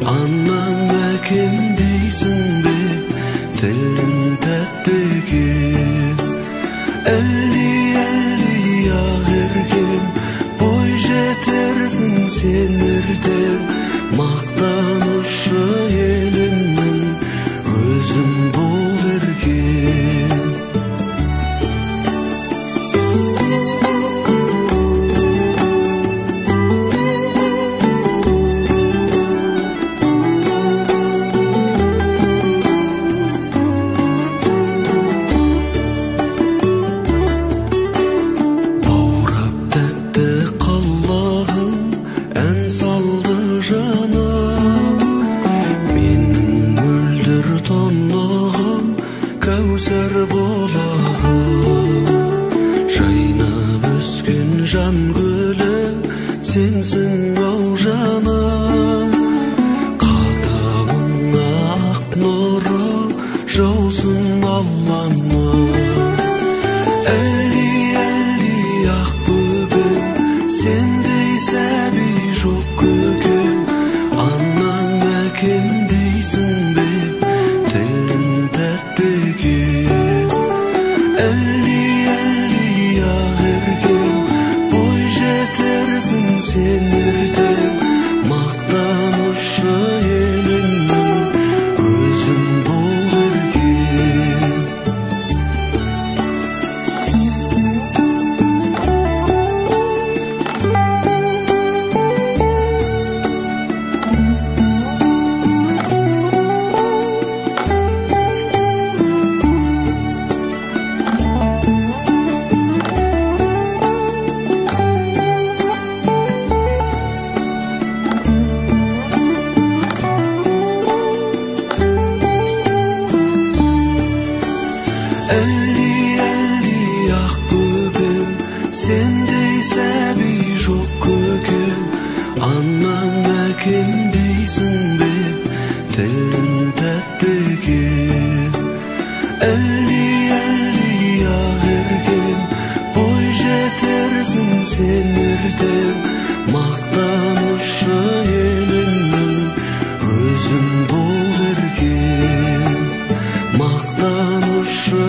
Anlam kim değilsin be, telin tette ki Кәусар бұлағы, жайнап өскен жан гүлі сенсің ау жаным. Қадамыңа ақ нұры жаусын Алланың. Әлди ақ бөбек, сендей сәби жоқ көкем. Анам әкем дейсің бе, тілің тәтті екен. Әлди ақ еркем, бой жетерсің сен ертең. Мақтанышы елімнің өзің бол еркем. Әлди ақ бөбем, сендей сәби жоқ көкем. Анам әкем дейсің бе, тілің тәтті екен. Әлди ақ еркем, бой жетерсің сен ертең. Мақтанышы елімнің өзің бол еркем. Мақтанышы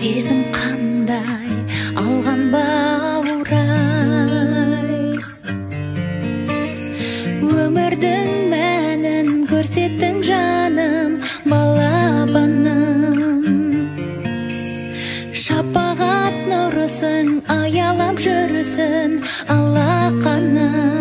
сезім қандай алған баурай, өмірдің мәнін көрсеттің жаным, балапаным. Шапағат нұрысың аялап жүрсің алақаным.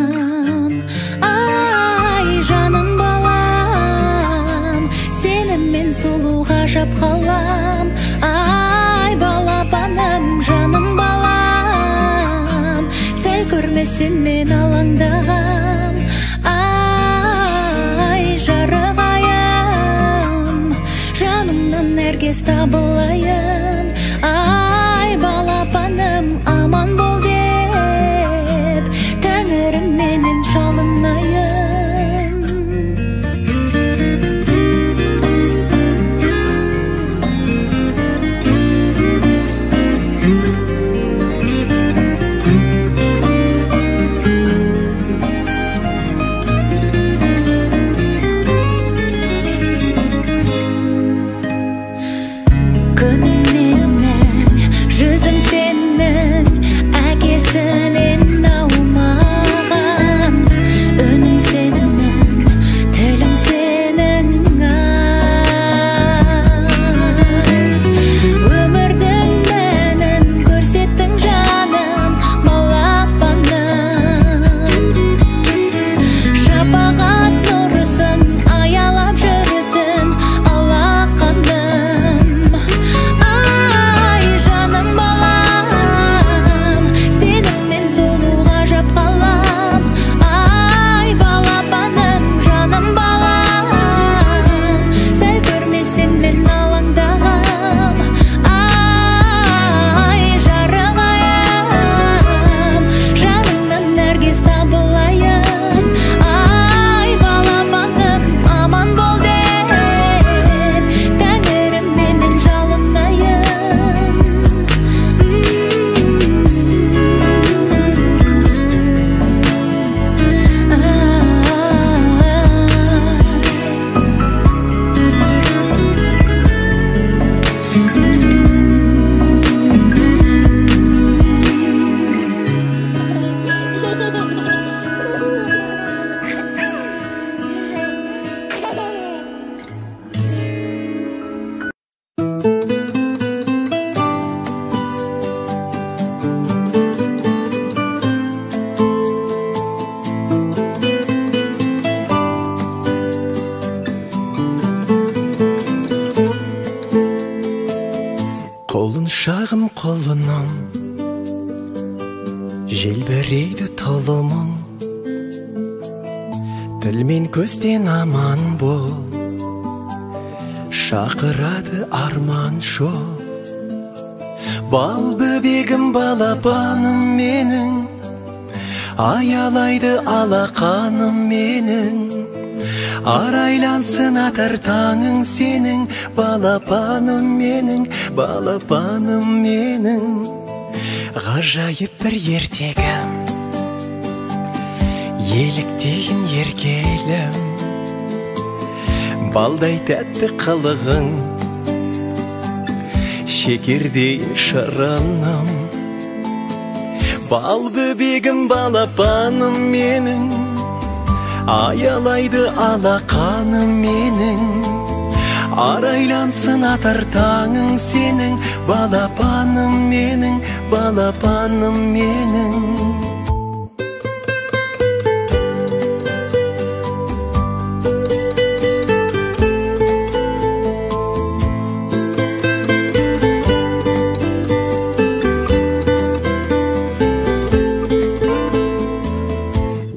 Ай жаным балам, сеніммен сұлу ғажап қалам. Ай балапаным, жаным балам, сәл көрмесем мен алаңдағам. Ай жарық айым, жанымнан нәркес табылайын. Ай балапаным, аман бол деп тәңірім менен жалынайын. Шағым қолыным, желбірейді тұлымың, тіл мен көзден аман бол, шақырады арман жол. Бал бөбегім балапаным менің, аялайды алақаным менің. Арайлансын атар таңың сенің, балапаным менің, балапаным менің. Ғажайып бір ертегім, еліктейін еркелім, балдай тәтті қылығың, шекердейін шырыным. Бал бөбегім балапаным менің, аялайды алақаным менің. Арайлансын атар таңың сенің, балапаным менің, балапаным менің.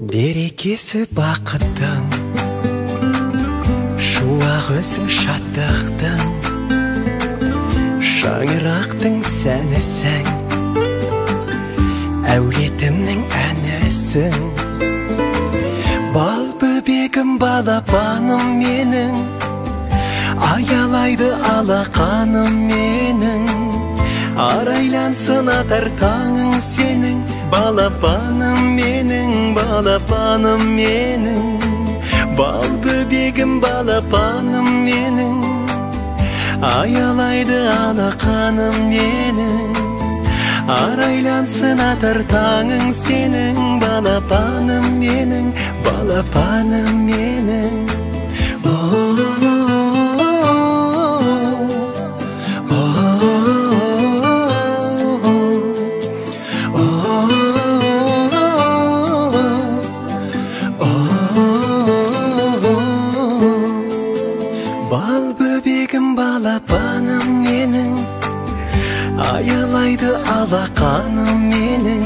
Берекесі бақыттың, шуақ өсің шаттықтың, шаңырақтың сәнісің, әулетімнің әнісің. Бал бөбегім балапаным менің, аялайды алақаным менің. Арайлансын атар таңың сенің, балапаным менің, балапаным менің. Бал бөбегім балапаным менің, аялайды алақаным менің, арайлансын атар таңың сенің, балапаным менің, балапаным менің. Бал бөбегім балапаным менің, аялайды алақаным менің,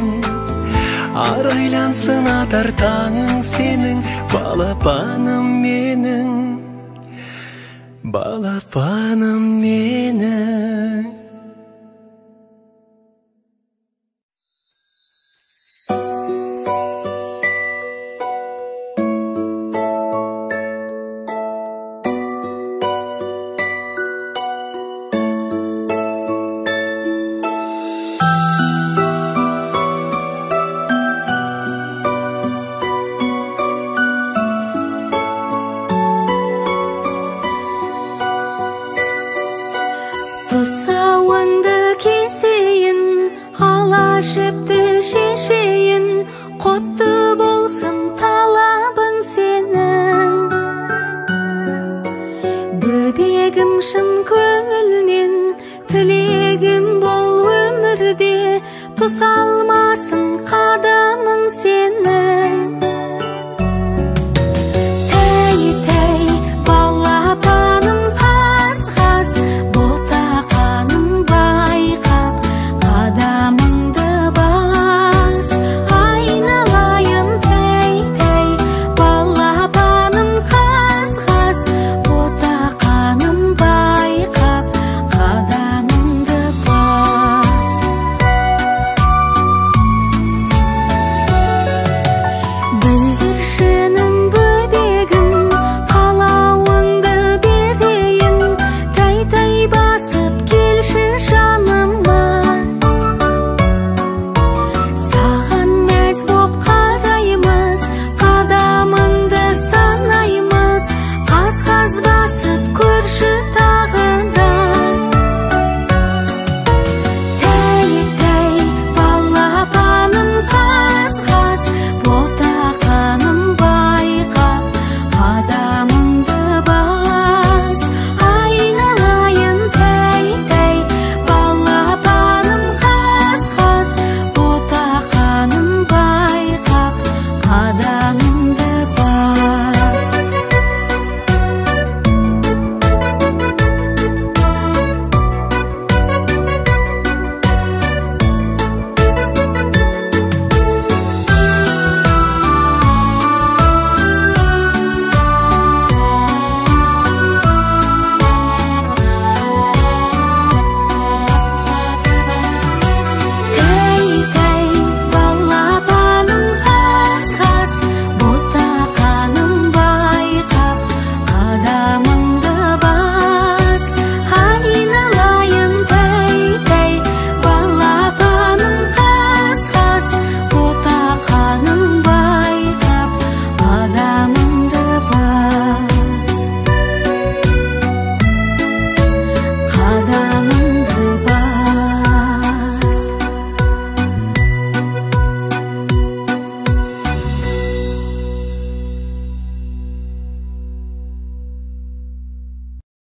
арайлансын атар таңың сенің, балапаным менің, балапаным менің. Тұсауынды кесейін, ала жіпті шешейін, құтты болсын талабың сенің. Бөбегім шын көңілмен, тілегім бол өмірде, тұсалмасын